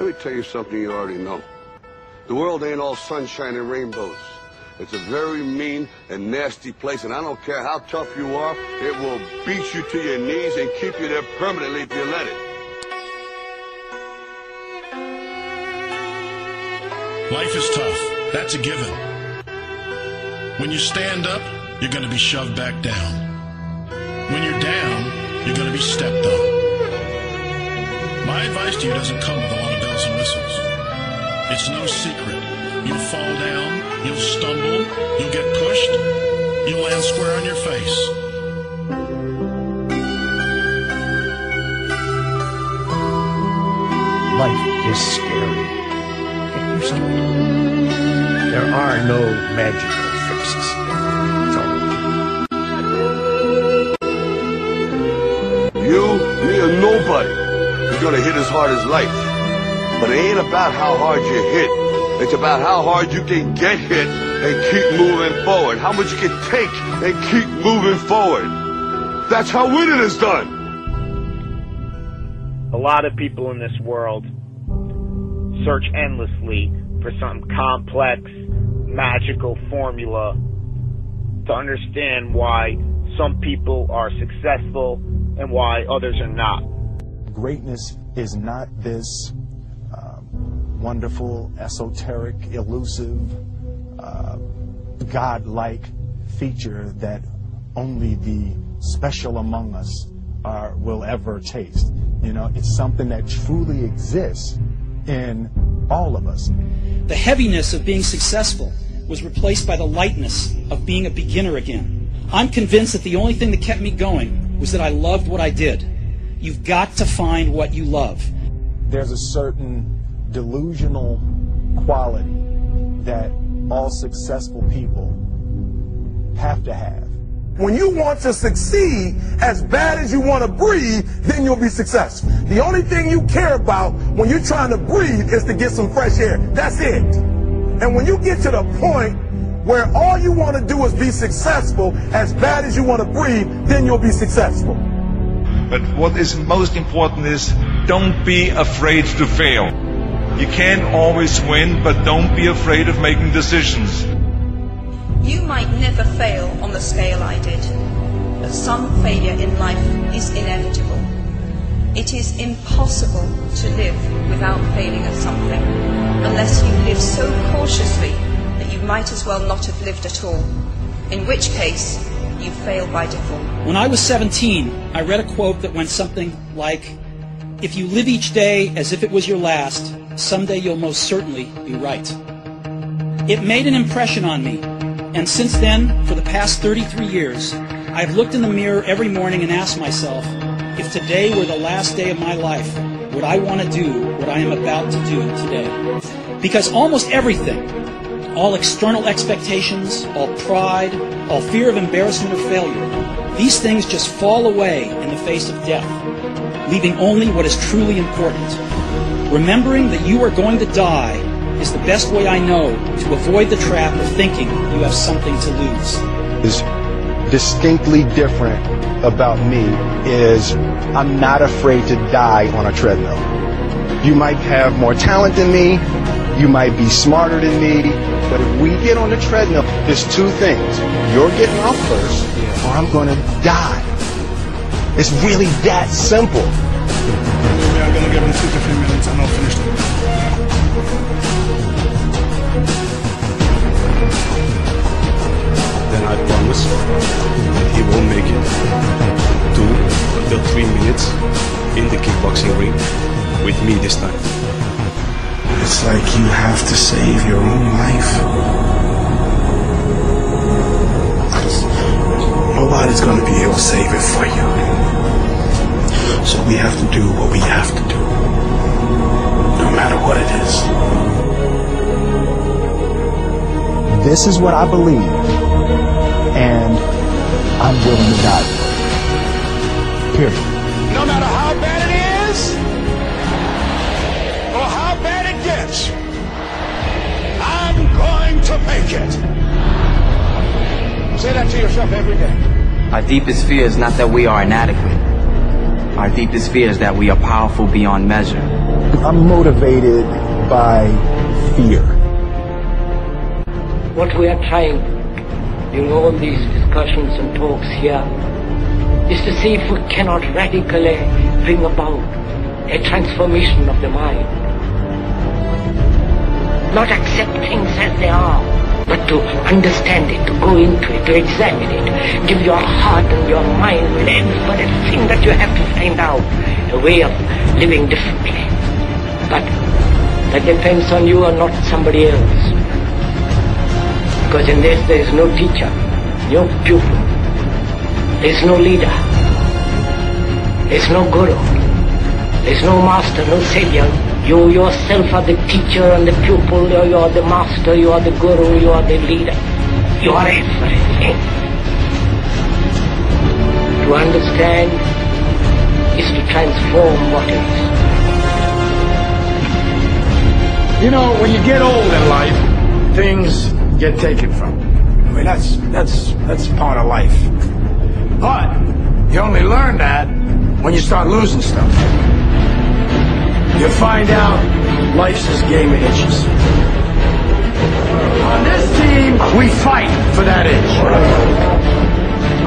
Let me tell you something you already know. The world ain't all sunshine and rainbows. It's a very mean and nasty place, and I don't care how tough you are, it will beat you to your knees and keep you there permanently if you let it. Life is tough. That's a given. When you stand up, you're going to be shoved back down. When you're down, you're going to be stepped on. My advice to you doesn't come with a lot of bells and whistles. It's no secret. You'll fall down, you'll stumble, you'll get pushed, you'll land square on your face. Life is scary. Can't do something. There are no magical fixes. It's all You, me, or nobody is gonna hit as hard as life. But it ain't about how hard you hit. It's about how hard you can get hit and keep moving forward. How much you can take and keep moving forward. That's how winning is done. A lot of people in this world search endlessly for some complex, magical formula to understand why some people are successful and why others are not. Greatness is not this wonderful, esoteric, elusive, God-like feature that only the special among us will ever taste. You know, it's something that truly exists in all of us. The heaviness of being successful was replaced by the lightness of being a beginner again. I'm convinced that the only thing that kept me going was that I loved what I did. You've got to find what you love. There's a certain delusional quality that all successful people have to have. When you want to succeed as bad as you want to breathe, then you'll be successful. The only thing you care about when you're trying to breathe is to get some fresh air. That's it. And when you get to the point where all you want to do is be successful as bad as you want to breathe, then you'll be successful. But what is most important is don't be afraid to fail. You can't always win, but don't be afraid of making decisions. You might never fail on the scale I did, but some failure in life is inevitable. It is impossible to live without failing at something, unless you live so cautiously that you might as well not have lived at all, in which case you fail by default. When I was 17, I read a quote that went something like, "If you live each day as if it was your last, someday you'll most certainly be right." It made an impression on me, and since then, for the past 33 years, I've looked in the mirror every morning and asked myself, if today were the last day of my life, would I want to do what I am about to do today? Because almost everything, all external expectations, all pride, all fear of embarrassment or failure, these things just fall away in the face of death, leaving only what is truly important. Remembering that you are going to die is the best way I know to avoid the trap of thinking you have something to lose. Is distinctly different about me is I'm not afraid to die on a treadmill. You might have more talent than me, you might be smarter than me, but if we get on the treadmill, there's two things. You're getting off first, or I'm going to die. It's really that simple. We are going to give him 2 to 3 minutes and I'll finish it. Then I promise that he will make it 2 to 3 minutes in the kickboxing ring with me this time. It's like you have to save your own life. Nobody's going to be able to save it for you. So we have to do what we have to do, no matter what it is. This is what I believe, and I'm willing to die. Period. No matter how bad it is, or how bad it gets, I'm going to make it. Say that to yourself every day. Our deepest fear is not that we are inadequate. Our deepest fear is that we are powerful beyond measure. I'm motivated by fear. What we are trying in all these discussions and talks here is to see if we cannot radically bring about a transformation of the mind. Not accept things as they are, but to understand it, to go into it, to examine it, give your heart and your mind with everything that you have to find out a way of living differently. But that depends on you and not somebody else. Because in this there is no teacher, no pupil, there is no leader, there is no guru, there is no master, no savior. You yourself are the teacher and the pupil, you are the master, you are the guru, you are the leader. You are everything. To understand is to transform what is. You know, when you get old in life, things get taken from you. I mean, that's part of life. But you only learn that when you start losing stuff. You find out life's this game of inches. On this team, we fight for that inch.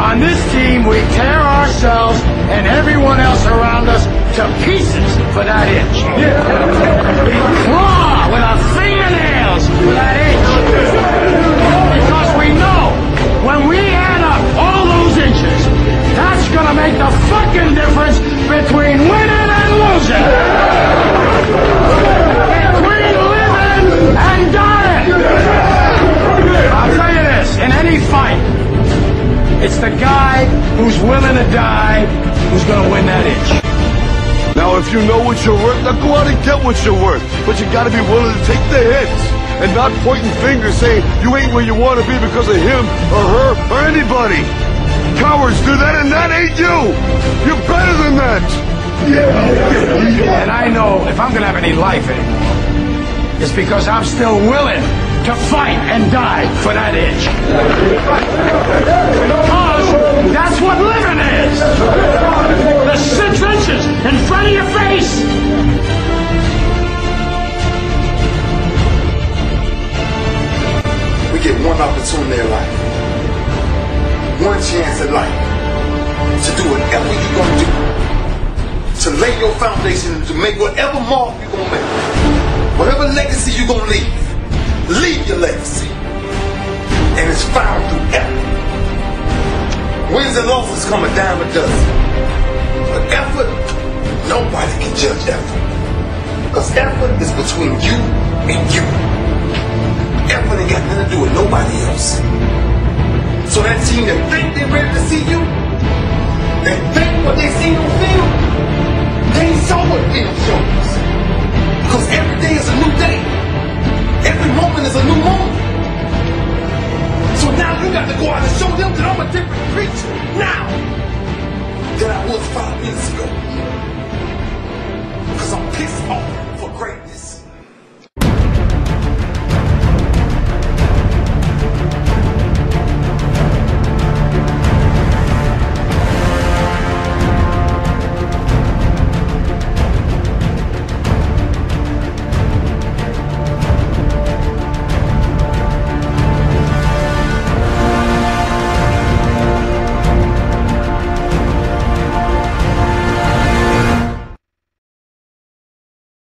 On this team, we tear ourselves and everyone else around us to pieces for that inch. We claw with our fingernails for that inch. Because we know when we add up all those inches, that's gonna make the fucking difference between winning and losing. Between living and dying. I'll tell you this, in any fight, it's the guy who's willing to die who's gonna win that inch. Now, if you know what you're worth, now go out and get what you're worth. But you gotta be willing to take the hits and not pointing fingers saying you ain't where you want to be because of him or her or anybody. Cowards do that, and that ain't you. You're better than that. Yeah. And I know if I'm gonna have any life anymore, it's because I'm still willing to fight and die for that inch. Because that's what living is. The 6 inches in front of your face. We get one opportunity in life, one chance in life to do whatever you're gonna do, to lay your foundation, to make whatever mark you're gonna make, whatever legacy you're gonna leave your legacy, and it's found through effort. Wins and losses come a dime a dozen, but effort, nobody can judge effort, because effort is between you and you. Effort ain't got nothing to do with nobody else. So that team that think they're ready to see you, they think what they see on film,